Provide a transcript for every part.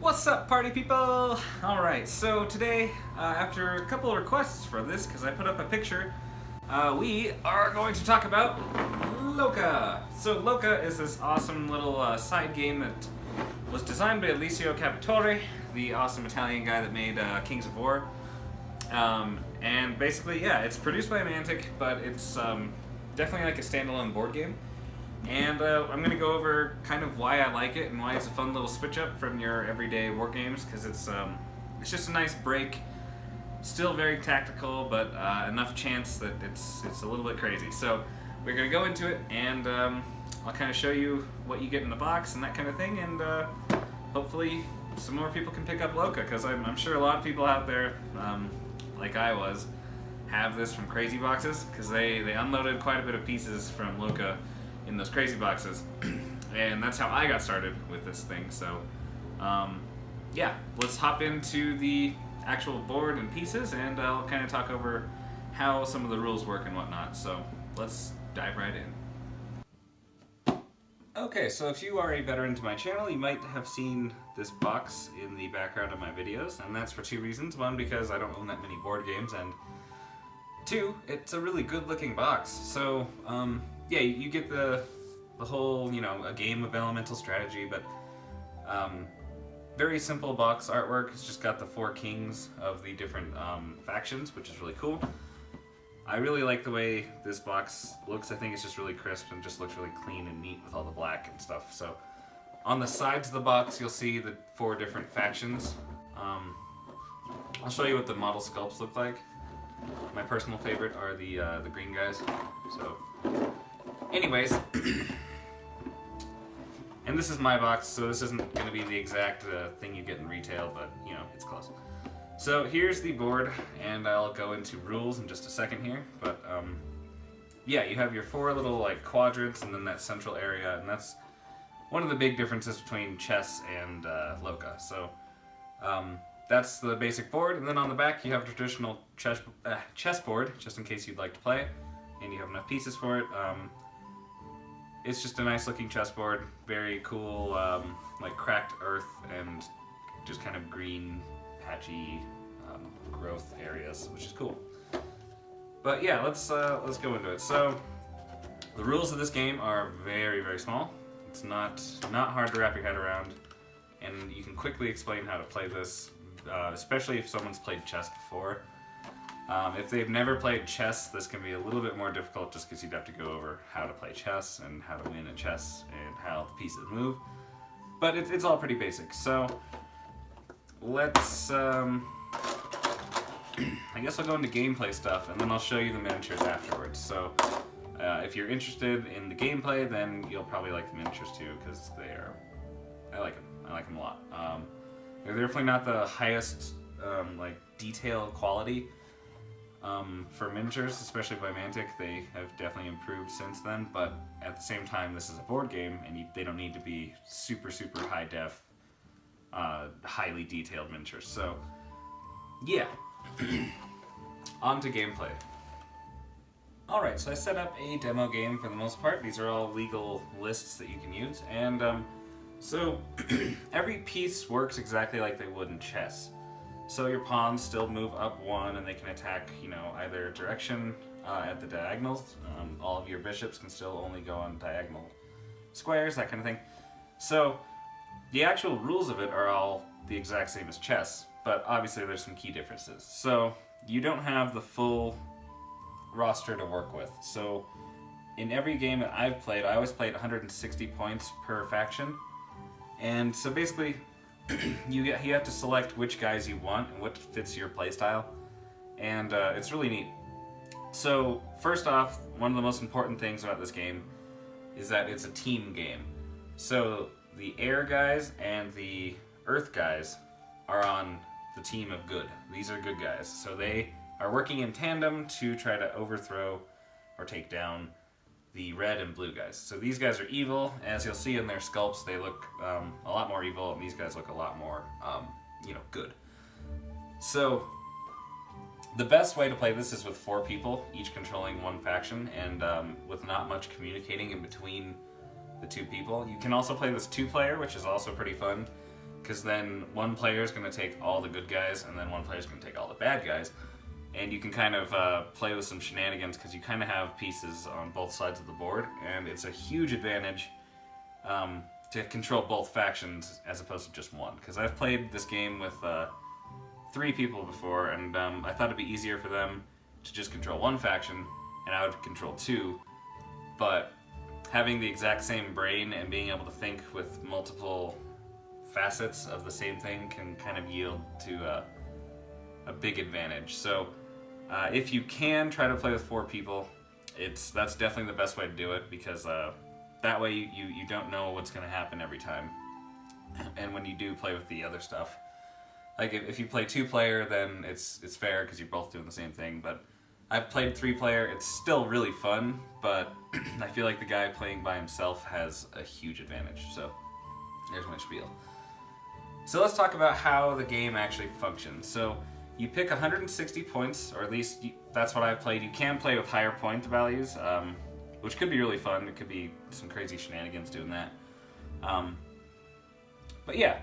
What's up, party people? Alright, so today, after a couple of requests for this, because I put up a picture, we are going to talk about Loka. So Loka is this awesome little side game that was designed by Alessio Cavatore, the awesome Italian guy that made Kings of War. And basically, yeah, it's produced by Mantic, but it's definitely like a standalone board game. And I'm going to go over kind of why I like it and why it's a fun little switch up from your everyday war games, because it's just a nice break. Still very tactical, but enough chance that it's a little bit crazy. So we're going to go into it, and I'll kind of show you what you get in the box and that kind of thing, and hopefully some more people can pick up Loka, because I'm sure a lot of people out there, like I was, have this from crazy boxes, because they unloaded quite a bit of pieces from Loka in those crazy boxes, and that's how I got started with this thing. So yeah, let's hop into the actual board and pieces, and I'll kind of talk over how some of the rules work and whatnot. So let's dive right in. Okay, so if you are a veteran to my channel, you might have seen this box in the background of my videos, and that's for two reasons. One, because I don't own that many board games, and two, it's a really good looking box. So yeah, you get the whole, a game of elemental strategy, but very simple box artwork. It's just got the four kings of the different factions, which is really cool. I really like the way this box looks. I think it's just really crisp and just looks really clean and neat with all the black and stuff. So on the sides of the box, you'll see the four different factions. I'll show you what the model sculpts look like. My personal favorite are the green guys. So anyways, and this is my box, so this isn't going to be the exact thing you get in retail, but it's close. So here's the board, and I'll go into rules in just a second here, but yeah, you have your four little quadrants and then that central area, and that's one of the big differences between chess and Loka. So that's the basic board, and then on the back you have a traditional chessboard, just in case you'd like to play, and you have enough pieces for it. It's just a nice looking chessboard, very cool, like cracked earth and just kind of green, patchy growth areas, which is cool. But yeah, let's go into it. So the rules of this game are very, very small. It's not hard to wrap your head around, and you can quickly explain how to play this, especially if someone's played chess before. If they've never played chess, this can be a little bit more difficult, just because you'd have to go over how to play chess and how to win at chess and how the pieces move. But it's all pretty basic. So let's, I guess I'll go into gameplay stuff, and then I'll show you the miniatures afterwards. So if you're interested in the gameplay, then you'll probably like the miniatures too, because I like them. I like them a lot. They're definitely not the highest detail quality. For miniatures, especially by Mantic, they have definitely improved since then, but at the same time, this is a board game, and they don't need to be super, super high def, highly detailed miniatures. So, yeah. On to gameplay. Alright, so I set up a demo game for the most part. These are all legal lists that you can use, and so every piece works exactly like they would in chess. So your pawns still move up one, and they can attack, either direction at the diagonals. All of your bishops can still only go on diagonal squares, that kind of thing. So the actual rules of it are all the exact same as chess, but obviously there's some key differences. So you don't have the full roster to work with. So in every game that I've played, I always played 160 points per faction. And so basically, you have to select which guys you want and what fits your playstyle, and it's really neat. So first off, one of the most important things about this game is that it's a team game. So the air guys and the earth guys are on the team of good. These are good guys. So they are working in tandem to try to overthrow or take down the red and blue guys. So these guys are evil. As you'll see in their sculpts, they look a lot more evil, and these guys look a lot more, good. So the best way to play this is with 4 people, each controlling one faction, and with not much communicating in between the 2 people. You can also play this 2-player, which is also pretty fun. because then one player is going to take all the good guys, and then one player is going to take all the bad guys. And you can kind of play with some shenanigans because you kind of have pieces on both sides of the board, and it's a huge advantage to control both factions as opposed to just one. Because I've played this game with 3 people before, and I thought it'd be easier for them to just control one faction, and I would control 2. But having the exact same brain and being able to think with multiple facets of the same thing can kind of yield to a big advantage. So if you can try to play with 4 people, that's definitely the best way to do it, because that way you don't know what's going to happen every time. And when you do play with the other stuff, like if you play 2-player, then it's fair because you're both doing the same thing. But I've played 3-player. It's still really fun, but I feel like the guy playing by himself has a huge advantage. So there's my spiel. So let's talk about how the game actually functions. So you pick 160 points, or at least that's what I've played. You can play with higher point values, which could be really fun. It could be some crazy shenanigans doing that. But yeah,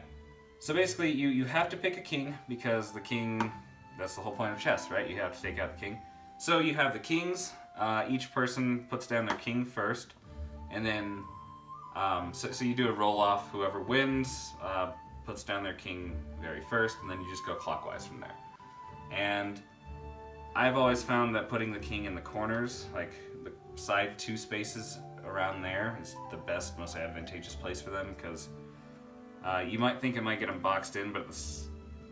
so basically you have to pick a king, because the king, that's the whole point of chess, right? You have to take out the king. So you have the kings. Each person puts down their king first, and then so you do a roll off. Whoever wins puts down their king very first, and then you just go clockwise from there. And I've always found that putting the king in the corners, like the side 2 spaces around there, is the best, most advantageous place for them, because you might think it might get them boxed in, but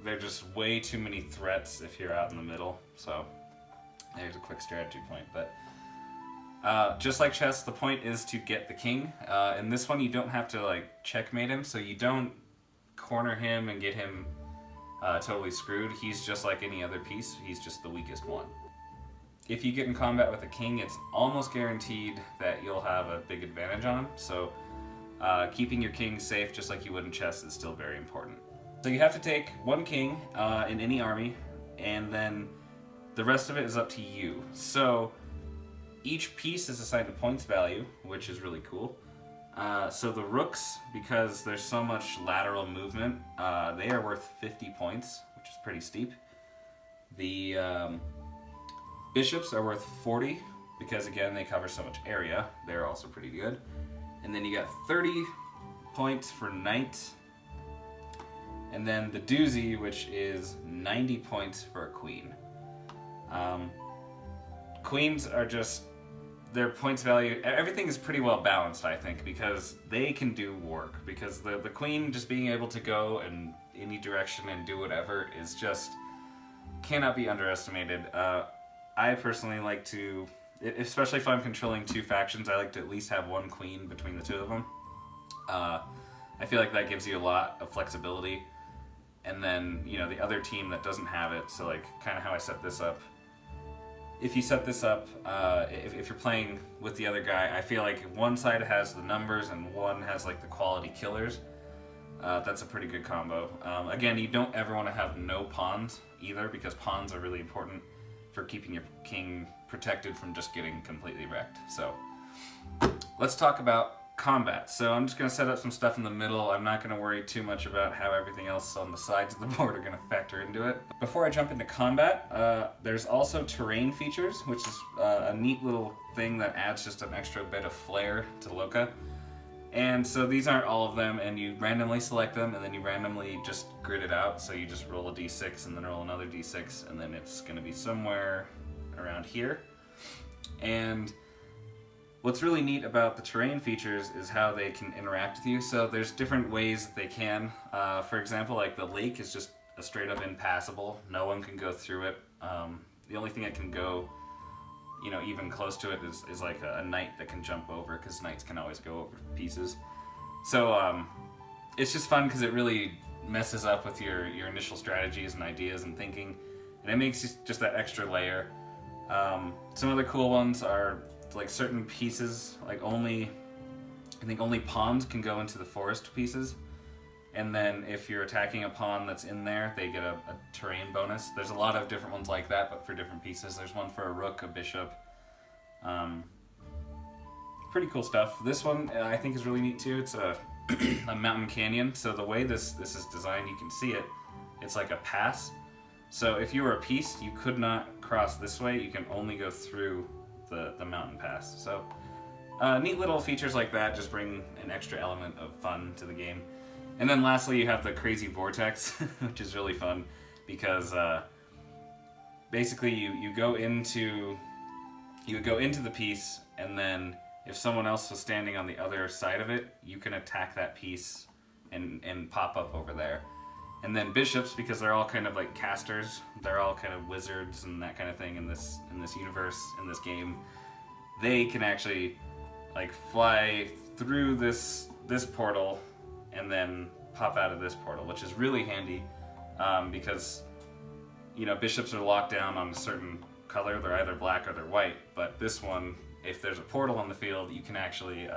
they're just way too many threats if you're out in the middle. So there's a quick strategy point. But just like chess, the point is to get the king. In this one, you don't have to like checkmate him, so you don't corner him and get him totally screwed. He's just like any other piece. He's just the weakest one. If you get in combat with a king, it's almost guaranteed that you'll have a big advantage on him. So keeping your king safe, just like you would in chess, is still very important. So you have to take 1 king in any army, and then the rest of it is up to you. So each piece is assigned a points value, which is really cool. So the rooks, because there's so much lateral movement, they are worth 50 points, which is pretty steep. The bishops are worth 40, because again, they cover so much area. They're also pretty good. And then you got 30 points for knight. And then the doozy, which is 90 points for a queen. Queens are just, their points value, everything is pretty well balanced, I think, because they can do work. Because the queen just being able to go in any direction and do whatever is just, cannot be underestimated. I personally like to, especially if I'm controlling 2 factions, I like to at least have 1 queen between the 2 of them. I feel like that gives you a lot of flexibility. And then, you know, the other team that doesn't have it, so like kind of how I set this up. If you set this up, if you're playing with the other guy, I feel like if one side has the numbers and one has like the quality killers, that's a pretty good combo. Again, you don't ever want to have no pawns either, because pawns are really important for keeping your king protected from just getting completely wrecked. So let's talk about combat. So I'm just going to set up some stuff in the middle. I'm not going to worry too much about how everything else on the sides of the board are going to factor into it. Before I jump into combat, there's also terrain features, which is a neat little thing that adds just an extra bit of flair to Loka. And so these aren't all of them, and you randomly select them, and then you randomly just grid it out. So you just roll a d6 and then roll another d6, and then it's going to be somewhere around here. And what's really neat about the terrain features is how they can interact with you. So there's different ways that they can. For example, like the lake is just a straight up impassable. No one can go through it. The only thing that can go, you know, even close to it is like a knight that can jump over, because knights can always go over pieces. So it's just fun because it really messes up with your initial strategies and ideas and thinking, and it makes just that extra layer. Some other cool ones are like certain pieces, like I think only pawns can go into the forest pieces, and then if you're attacking a pawn that's in there, they get a terrain bonus. There's a lot of different ones like that, but for different pieces. There's one for a rook, a bishop. Pretty cool stuff. This one I think is really neat too. It's a mountain canyon. So the way this is designed, you can see it. It's like a pass. So if you were a piece, you could not cross this way. You can only go through the mountain pass. So neat little features like that just bring an extra element of fun to the game. And then lastly, you have the crazy vortex, which is really fun because basically you go into the piece, and then if someone else was standing on the other side of it, you can attack that piece and pop up over there. And then bishops, because they're all kind of like casters, they're all kind of wizards and that kind of thing in this universe, in this game, they can actually like fly through this portal and then pop out of this portal, which is really handy because bishops are locked down on a certain color. They're either black or they're white, but this one, if there's a portal on the field, you can actually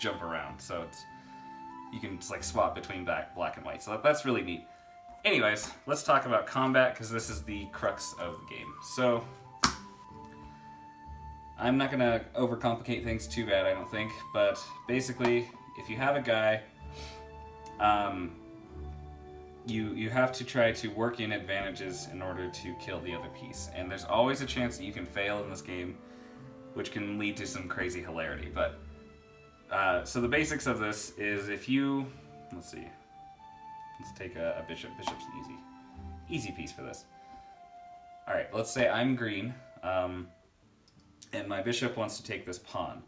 jump around. So you can just like swap between black and white. So that's really neat. Anyways, let's talk about combat, because this is the crux of the game. So I'm not going to overcomplicate things too bad, I don't think, but basically, if you have a guy, you have to try to work in advantages in order to kill the other piece. And there's always a chance that you can fail in this game, which can lead to some crazy hilarity. But so the basics of this is if you, let's take a bishop. Bishop's an easy piece for this. All right, let's say I'm green, and my bishop wants to take this pawn.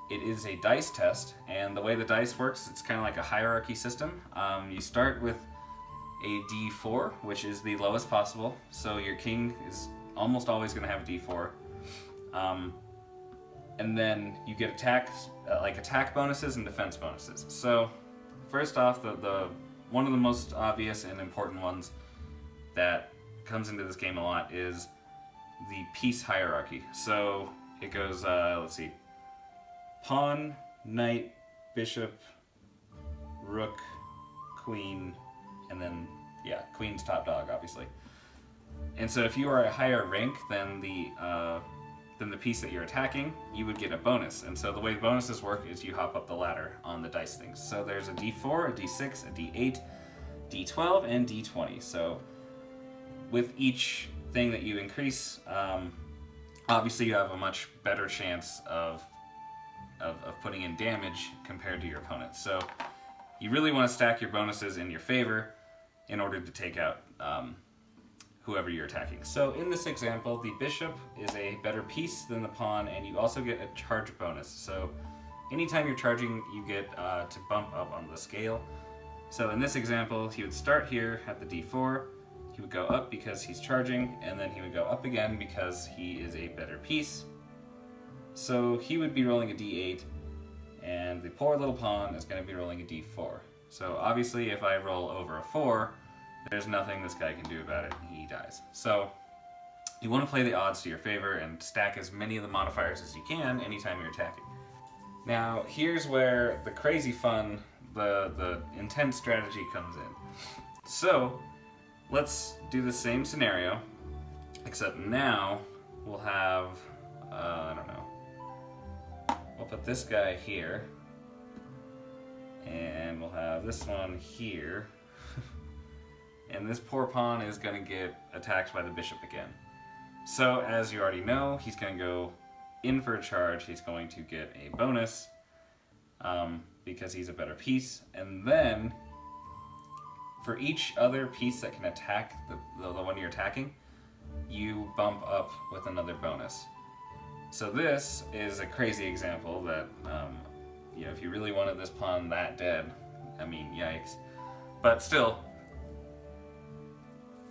It is a dice test, and the way the dice works, it's kind of like a hierarchy system. You start with a d4, which is the lowest possible, so your king is almost always going to have a d4. And then you get attack bonuses and defense bonuses. So first off, the one of the most obvious and important ones that comes into this game a lot is the piece hierarchy. So it goes, pawn, knight, bishop, rook, queen, and then, queen's top dog, obviously. And so if you are a higher rank than the piece that you're attacking, you would get a bonus. And so the way the bonuses work is you hop up the ladder on the dice things. So there's a d4, a d6, a d8, d12, and d20. So with each thing that you increase, obviously you have a much better chance of putting in damage compared to your opponent. So you really want to stack your bonuses in your favor in order to take out whoever you're attacking. So in this example, the bishop is a better piece than the pawn, and you also get a charge bonus. So anytime you're charging, you get to bump up on the scale. So in this example, he would start here at the d4, he would go up because he's charging, and then he would go up again because he is a better piece. So he would be rolling a d8, and the poor little pawn is going to be rolling a d4. So obviously if I roll over a 4, there's nothing this guy can do about it, he dies. So you want to play the odds to your favor and stack as many of the modifiers as you can anytime you're attacking. Now here's where the crazy fun, the intense strategy comes in. So let's do the same scenario, except now we'll have, we'll put this guy here, and we'll have this one here. And this poor pawn is going to get attacked by the bishop again. So as you already know, he's going to go in for a charge. He's going to get a bonus because he's a better piece. And then for each other piece that can attack the one you're attacking, you bump up with another bonus. So this is a crazy example that, if you really wanted this pawn that dead, I mean, yikes. But still,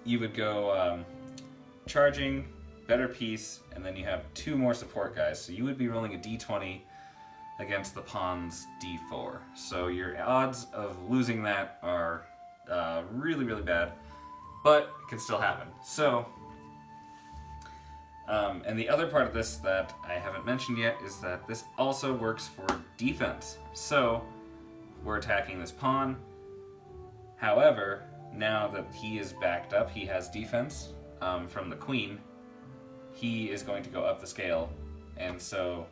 you would go charging, better piece, and then you have 2 more support guys. So you would be rolling a d20 against the pawn's d4. So your odds of losing that are really, really bad, but it can still happen. So, and the other part of this that I haven't mentioned yet is that this also works for defense. So we're attacking this pawn. However, now that he is backed up, he has defense from the queen, he is going to go up the scale. And so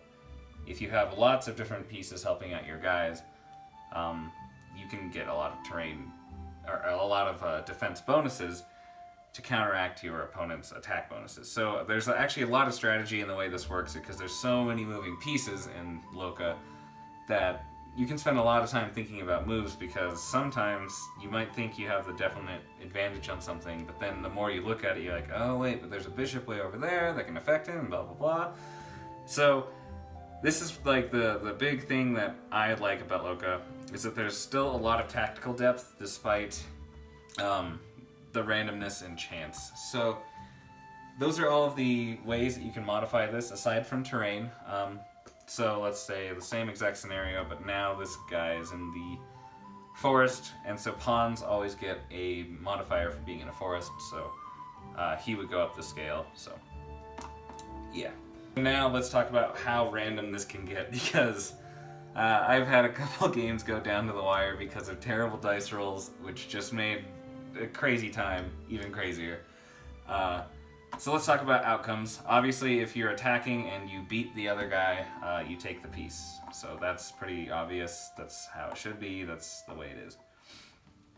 if you have lots of different pieces helping out your guys, you can get a lot of terrain, or a lot of defense bonuses to counteract your opponent's attack bonuses. So there's actually a lot of strategy in the way this works, because there's so many moving pieces in Loka that you can spend a lot of time thinking about moves, because sometimes you might think you have the definite advantage on something, but then the more you look at it, you're like, oh wait, but there's a bishop way over there that can affect him, blah blah blah. So this is like the big thing that I like about Loka, is that there's still a lot of tactical depth despite the randomness and chance. So those are all of the ways that you can modify this aside from terrain. So let's say the same exact scenario, but now this guy is in the forest, and so pawns always get a modifier for being in a forest, so he would go up the scale, so yeah. Now let's talk about how random this can get, because I've had a couple games go down to the wire because of terrible dice rolls, which just made a crazy time even crazier. So let's talk about outcomes. Obviously, if you're attacking and you beat the other guy, you take the piece. So that's pretty obvious. That's how it should be. That's the way it is.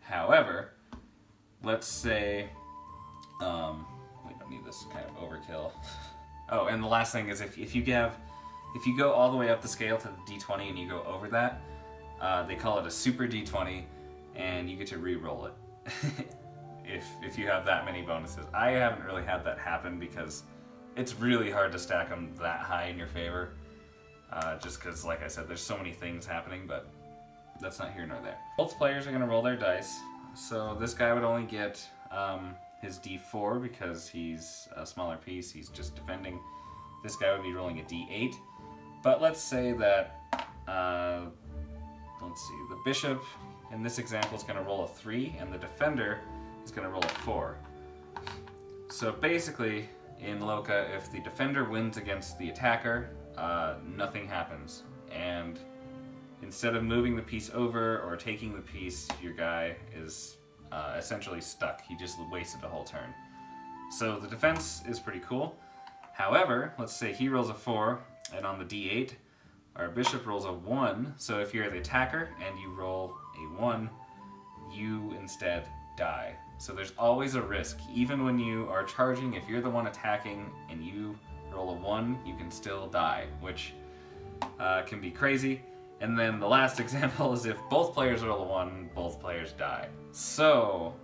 However, let's say we don't need this kind of overkill. Oh, and the last thing is if you go all the way up the scale to the D20 and you go over that, they call it a super D20, and you get to re-roll it. If you have that many bonuses. I haven't really had that happen because it's really hard to stack them that high in your favor. Just because, like I said, there's so many things happening, but that's not here nor there. Both players are going to roll their dice. So this guy would only get his D4 because he's a smaller piece, he's just defending. This guy would be rolling a D8. But let's say that, the bishop in this example is going to roll a 3, and the defender is going to roll a 4. So basically, in Loka, if the defender wins against the attacker, nothing happens. And instead of moving the piece over or taking the piece, your guy is essentially stuck. He just wasted a whole turn. So the defense is pretty cool. However, let's say he rolls a 4, and on the D8, our bishop rolls a 1. So if you're the attacker and you roll a 1, you instead die. So there's always a risk. Even when you are charging, if you're the one attacking and you roll a 1, you can still die, which can be crazy. And then the last example is if both players roll a 1, both players die. So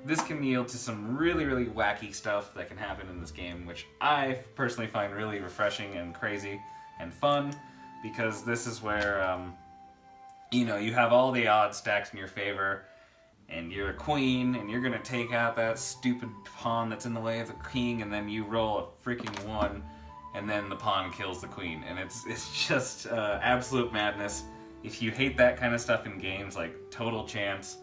this can yield to some really, really wacky stuff that can happen in this game, which I personally find really refreshing and crazy and fun, because this is where, you have all the odds stacked in your favor, and you're a queen, and you're gonna take out that stupid pawn that's in the way of the king, and then you roll a freaking 1, and then the pawn kills the queen, and it's just absolute madness. If you hate that kind of stuff in games, like total chance,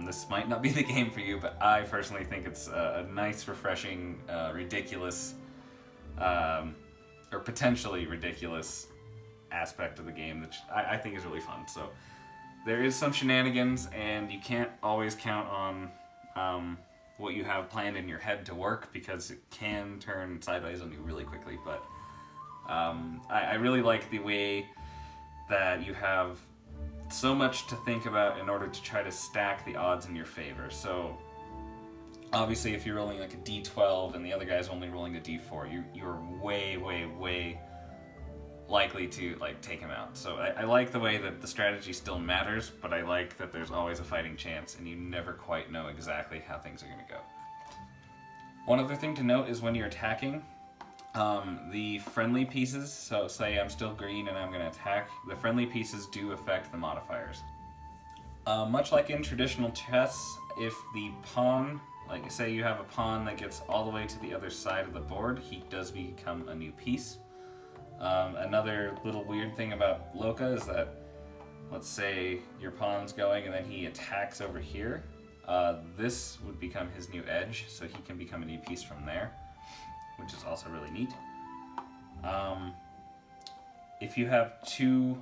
this might not be the game for you, but I personally think it's a nice, refreshing, ridiculous, or potentially ridiculous aspect of the game, which I think is really fun. So there is some shenanigans, and you can't always count on what you have planned in your head to work, because it can turn sideways on you really quickly. But I really like the way that you have so much to think about in order to try to stack the odds in your favor. So obviously if you're rolling like a D12 and the other guy's only rolling a D4, you're way, way, way likely to take him out. So I like the way that the strategy still matters, but I like that there's always a fighting chance and you never quite know exactly how things are going to go. One other thing to note is when you're attacking, the friendly pieces, so say I'm still green and I'm going to attack, the friendly pieces do affect the modifiers. Much like in traditional chess, if the pawn, like say you have a pawn that gets all the way to the other side of the board, he does become a new piece. Another little weird thing about Loka is that, let's say your pawn's going and then he attacks over here, this would become his new edge, so he can become a new piece from there, which is also really neat. If you have two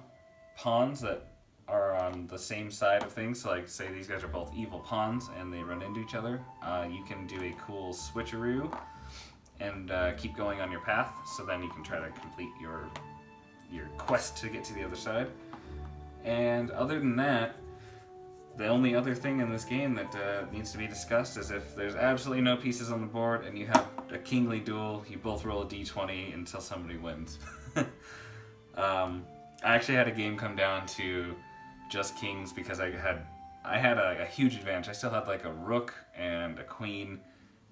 pawns that are on the same side of things, so like say these guys are both evil pawns and they run into each other, you can do a cool switcheroo and keep going on your path, so then you can try to complete your quest to get to the other side. And other than that, the only other thing in this game that needs to be discussed is if there's absolutely no pieces on the board and you have a kingly duel, you both roll a d20 until somebody wins. I actually had a game come down to just kings because I had a huge advantage. I still had like a rook and a queen,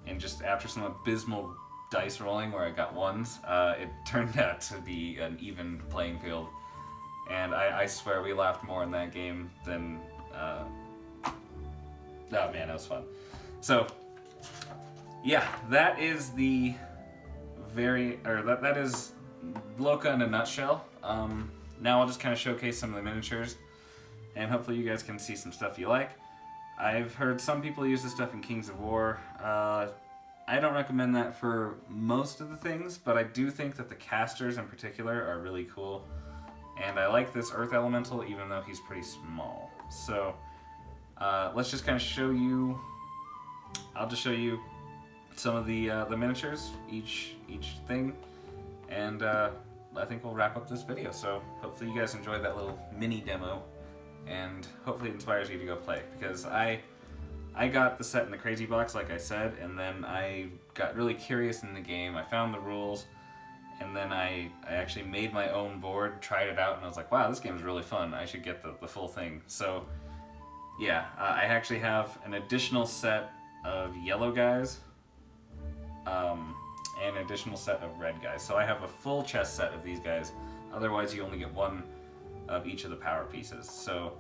and just after some abysmal dice rolling where I got ones, it turned out to be an even playing field. And I swear we laughed more in that game than... oh man, that was fun. So, yeah, that is the that is Loka in a nutshell. Now I'll just kind of showcase some of the miniatures, and hopefully you guys can see some stuff you like. I've heard some people use this stuff in Kings of War. I don't recommend that for most of the things, but I do think that the casters in particular are really cool. And I like this Earth Elemental even though he's pretty small. So let's just kind of show you, I'll just show you some of the miniatures, each thing, and I think we'll wrap up this video. So hopefully you guys enjoyed that little mini demo, and hopefully it inspires you to go play, because I got the set in the Crazy Box, like I said, and then I got really curious in the game. I found the rules, and then I actually made my own board, tried it out, and I was like, wow, this game is really fun. I should get the full thing. So yeah, I actually have an additional set of yellow guys, and an additional set of red guys. So I have a full chess set of these guys. Otherwise, you only get one of each of the power pieces. So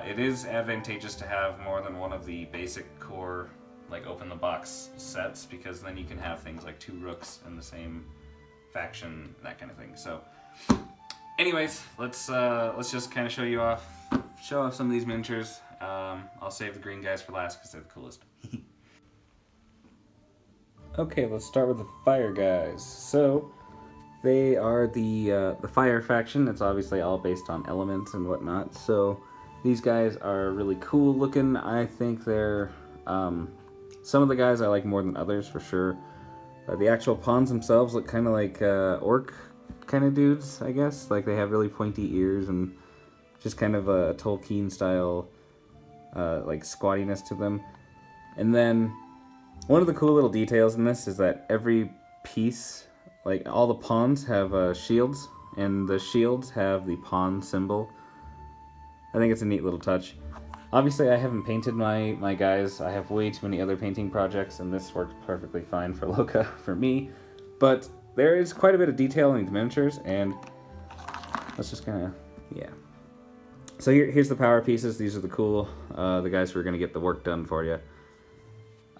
it is advantageous to have more than one of the basic core, like open the box sets, because then you can have things like 2 rooks in the same faction, that kind of thing. So anyways, let's just kind of show off some of these miniatures. I'll save the green guys for last because they're the coolest. Okay, let's start with the fire guys. So they are the fire faction. It's obviously all based on elements and whatnot. So these guys are really cool looking. I think they're some of the guys I like more than others for sure. The actual pawns themselves look kind of like orc kind of dudes, I guess. Like they have really pointy ears and just kind of a Tolkien style like squattiness to them. And then one of the cool little details in this is that every piece, like all the pawns have shields, and the shields have the pawn symbol. I think it's a neat little touch. Obviously, I haven't painted my guys. I have way too many other painting projects, and this worked perfectly fine for Loka for me. But there is quite a bit of detail in these miniatures, and let's just kind of, yeah. So here's the power pieces. These are the cool, the guys who are going to get the work done for you.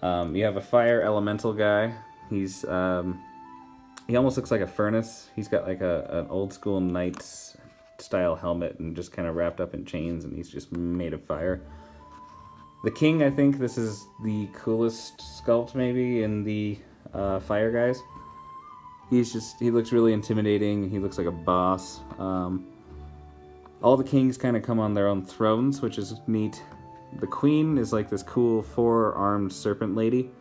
You have a fire elemental guy. He's he almost looks like a furnace. He's got like an old school knight's style helmet and just kind of wrapped up in chains, and he's just made of fire. The king, I think this is the coolest sculpt maybe in the fire guys. He looks really intimidating. He looks like a boss. All the kings kind of come on their own thrones, which is neat. The queen is like this cool 4-armed serpent lady.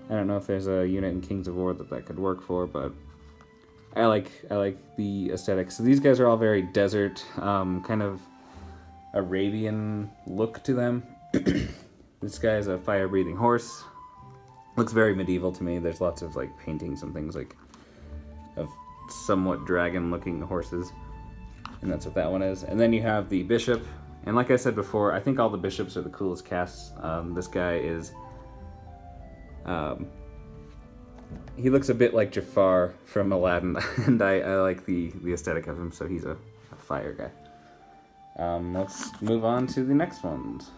I don't know if there's a unit in Kings of War that could work for, but I like the aesthetics. So these guys are all very desert, kind of Arabian look to them. This guy's a fire-breathing horse. Looks very medieval to me. There's lots of like paintings and things like of somewhat dragon-looking horses, and that's what that one is. And then you have the bishop. And like I said before, I think all the bishops are the coolest casts. This guy is... he looks a bit like Jafar from Aladdin, and I like the aesthetic of him, so he's a fire guy. Let's move on to the next ones.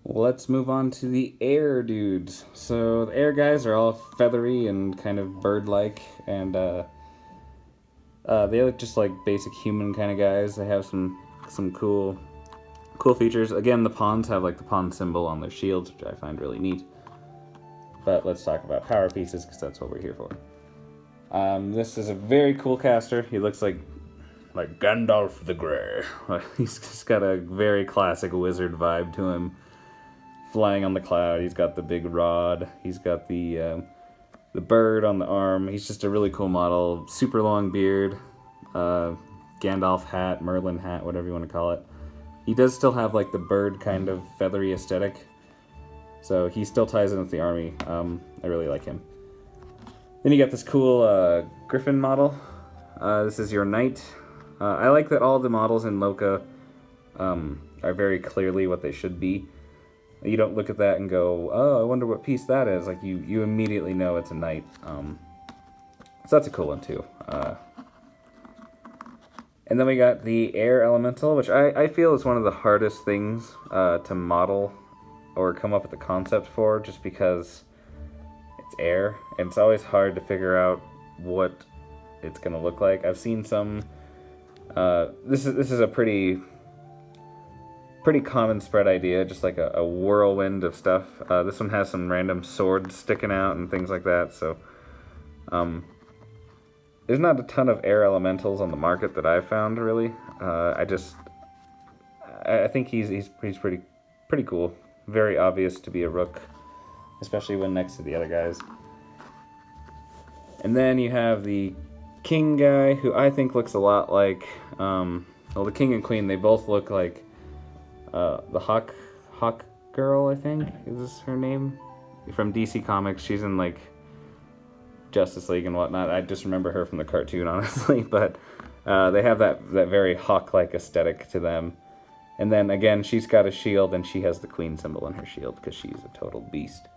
Let's move on to the air dudes. So the air guys are all feathery and kind of bird-like, and they look just like basic human kind of guys. They have some cool features. Again, the pawns have like the pawn symbol on their shields, which I find really neat. But let's talk about power pieces, because that's what we're here for. This is a very cool caster. He looks like Gandalf the Grey. He's just got a very classic wizard vibe to him. Flying on the cloud. He's got the big rod. He's got the the bird on the arm. He's just a really cool model. Super long beard, Gandalf hat, Merlin hat, whatever you want to call it. He does still have like the bird kind of feathery aesthetic, so he still ties in with the army. I really like him. Then you got this cool Griffin model. This is your knight. I like that all the models in Loka are very clearly what they should be. You don't look at that and go, oh, I wonder what piece that is. Like, you immediately know it's a knight. So that's a cool one, too. And then we got the air elemental, which I feel is one of the hardest things to model or come up with a concept for, just because it's air, and it's always hard to figure out what it's going to look like. I've seen some... this is a pretty common spread idea, just like a whirlwind of stuff. This one has some random swords sticking out and things like that, so... there's not a ton of air elementals on the market that I've found, really. I think he's pretty cool. Very obvious to be a rook, especially when next to the other guys. And then you have the king guy, who I think looks a lot like... well, the king and queen, they both look like the Hawk girl, I think, is this her name? From DC Comics. She's in, like, Justice League and whatnot. I just remember her from the cartoon, honestly, but they have that very hawk-like aesthetic to them. And then again, she's got a shield and she has the queen symbol in her shield because she's a total beast.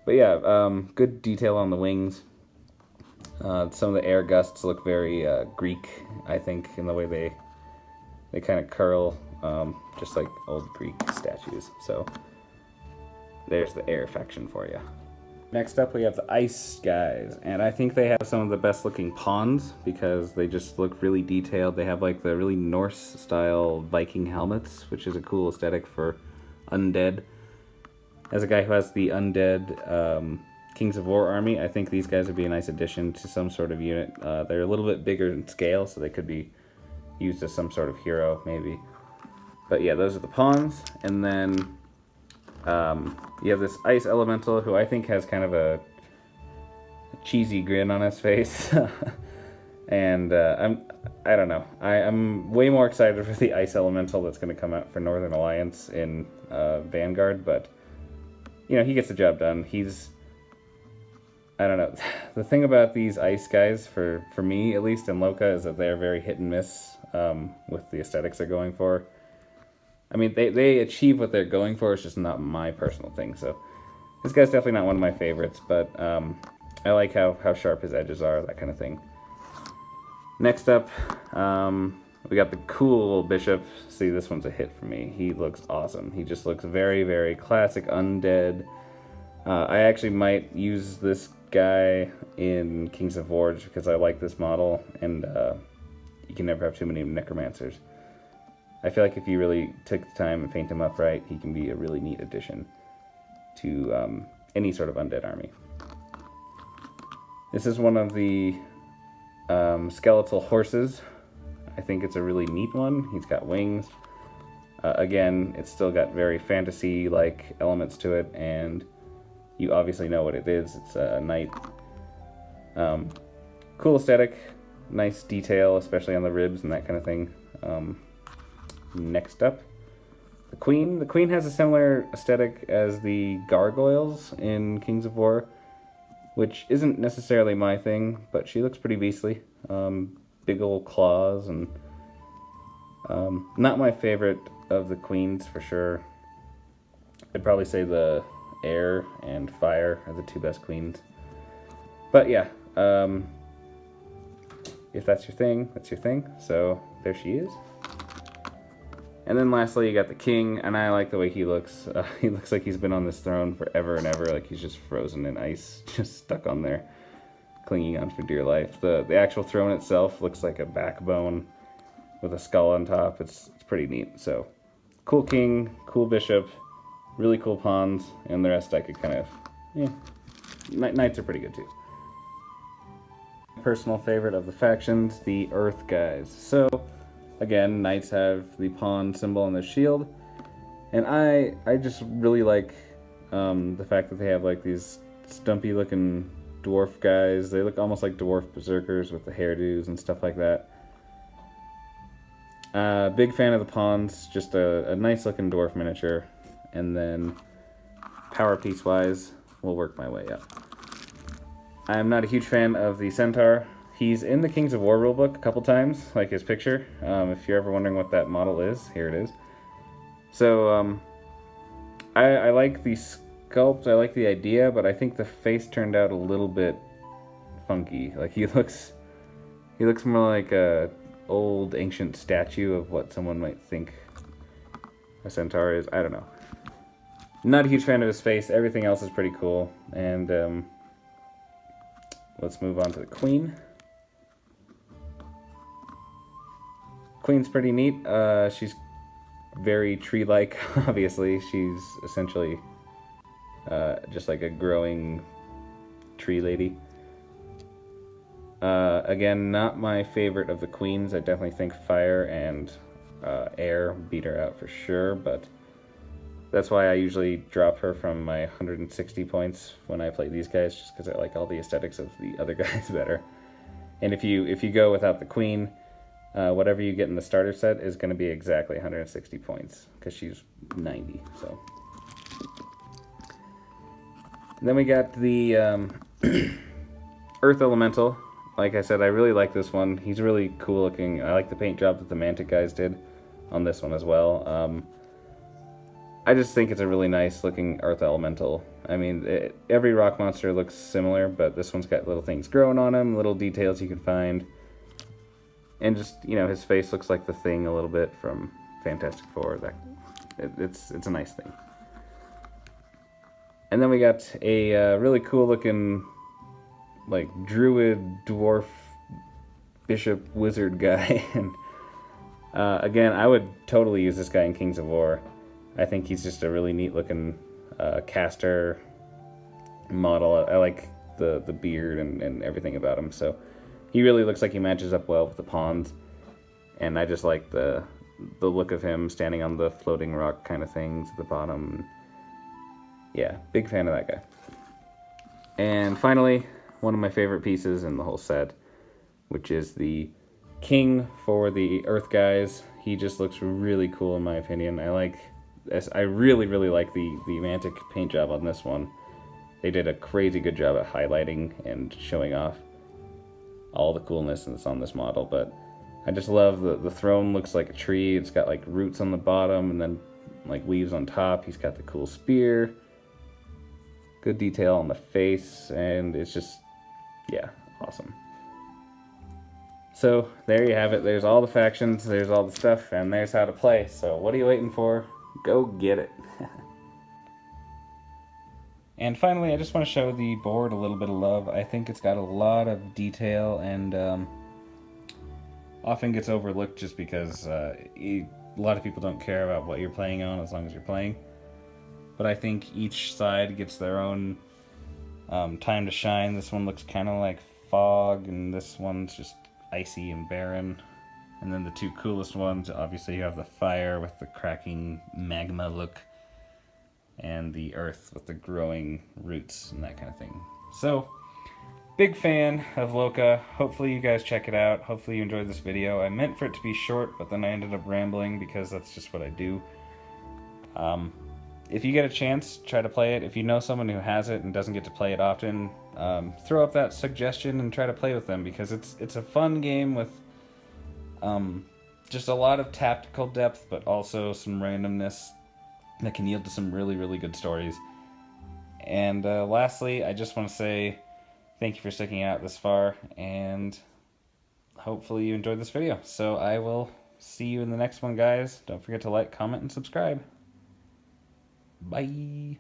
But yeah, good detail on the wings. Some of the air gusts look very Greek, I think, in the way they kind of curl, just like old Greek statues. So there's the air faction for you. Next up, we have the ice guys, and I think they have some of the best looking pawns because they just look really detailed. They have like the really Norse-style Viking helmets, which is a cool aesthetic for undead. As a guy who has the undead Kings of War army, I think these guys would be a nice addition to some sort of unit. They're a little bit bigger in scale, so they could be used as some sort of hero, maybe. But yeah, those are the pawns, and then... you have this ice elemental who I think has kind of a cheesy grin on his face. And I don't know. I'm way more excited for the ice elemental that's going to come out for Northern Alliance in Vanguard, but you know, he gets the job done. I don't know. The thing about these ice guys, for me at least in Loka, is that they're very hit and miss with the aesthetics they're going for. I mean, they achieve what they're going for, it's just not my personal thing, so... This guy's definitely not one of my favorites, but I like how sharp his edges are, that kind of thing. Next up, we got the cool bishop. See, this one's a hit for me. He looks awesome. He just looks very, very classic undead. I actually might use this guy in Kings of War just because I like this model, and you can never have too many necromancers. I feel like if you really took the time and paint him up right, he can be a really neat addition to any sort of undead army. This is one of the skeletal horses. I think it's a really neat one. He's got wings. Again, it's still got very fantasy-like elements to it, and you obviously know what it is. It's a knight. Cool aesthetic, nice detail, especially on the ribs and that kind of thing. Next up, the Queen. The Queen has a similar aesthetic as the gargoyles in Kings of War, which isn't necessarily my thing, but she looks pretty beastly. Big old claws, and not my favorite of the queens for sure. I'd probably say the air and fire are the two best queens. But yeah, if that's your thing, that's your thing. So there she is. And then lastly, you got the king, and I like the way he looks. He looks like he's been on this throne forever and ever, like he's just frozen in ice, just stuck on there, clinging on for dear life. The actual throne itself looks like a backbone with a skull on top. It's pretty neat. So, cool king, cool bishop, really cool pawns, and the rest I could kind of, yeah, knights are pretty good too. Personal favorite of the factions, the Earth guys. So, again, knights have the pawn symbol on their shield, and I just really like the fact that they have like these stumpy looking dwarf guys. They look almost like dwarf berserkers with the hairdos and stuff like that. Big fan of the pawns, just a nice looking dwarf miniature. And then power piece wise, we'll work my way up. I'm not a huge fan of the centaur. He's in the Kings of War rulebook a couple times, like his picture. If you're ever wondering what that model is, here it is. So I like the sculpt, I like the idea, but I think the face turned out a little bit funky. Like he looks more like a old ancient statue of what someone might think a centaur is. I don't know. Not a huge fan of his face. Everything else is pretty cool. And let's move on to the queen. Queen's pretty neat. She's very tree-like, obviously. She's essentially just like a growing tree lady. Again, not my favorite of the queens. I definitely think fire and air beat her out for sure, but that's why I usually drop her from my 160 points when I play these guys, just because I like all the aesthetics of the other guys better. And if you go without the queen, whatever you get in the starter set is going to be exactly 160 points, because she's 90, so. And then we got the Earth Elemental. Like I said, I really like this one. He's really cool looking. I like the paint job that the Mantic guys did on this one as well. I just think it's a really nice looking Earth Elemental. I mean, every rock monster looks similar, but this one's got little things growing on him, little details you can find. And just, you know, his face looks like the Thing a little bit from Fantastic Four. It's a nice thing. And then we got a really cool looking, like, druid, dwarf, bishop, wizard guy. And again, I would totally use this guy in Kings of War. I think he's just a really neat looking caster model. I like the beard and everything about him. So he really looks like he matches up well with the pawns. And I just like the look of him standing on the floating rock kind of things at the bottom. Yeah, big fan of that guy. And finally, one of my favorite pieces in the whole set, which is the king for the Earth guys. He just looks really cool in my opinion. I really like the Mantic paint job on this one. They did a crazy good job at highlighting and showing off all the coolness that's on this model, but I just love the throne looks like a tree. It's got like roots on the bottom and then like leaves on top. He's got the cool spear. Good detail on the face, and it's just, yeah, awesome. So there you have it. There's all the factions, there's all the stuff, and there's how to play. So what are you waiting for? Go get it. And finally, I just want to show the board a little bit of love. I think it's got a lot of detail and often gets overlooked just because a lot of people don't care about what you're playing on as long as you're playing. But I think each side gets their own time to shine. This one looks kind of like fog, and this one's just icy and barren. And then the two coolest ones, obviously you have the fire with the cracking magma look, and the earth with the growing roots and that kind of thing. So, big fan of Loka. Hopefully you guys check it out. Hopefully you enjoyed this video. I meant for it to be short, but then I ended up rambling because that's just what I do. If you get a chance, try to play it. If you know someone who has it and doesn't get to play it often, throw up that suggestion and try to play with them, because it's a fun game with just a lot of tactical depth, but also some randomness that can yield to some really good stories. And lastly, I just want to say thank you for sticking out this far, and hopefully you enjoyed this video. So I will see you in the next one, guys. Don't forget to like, comment, and subscribe. Bye.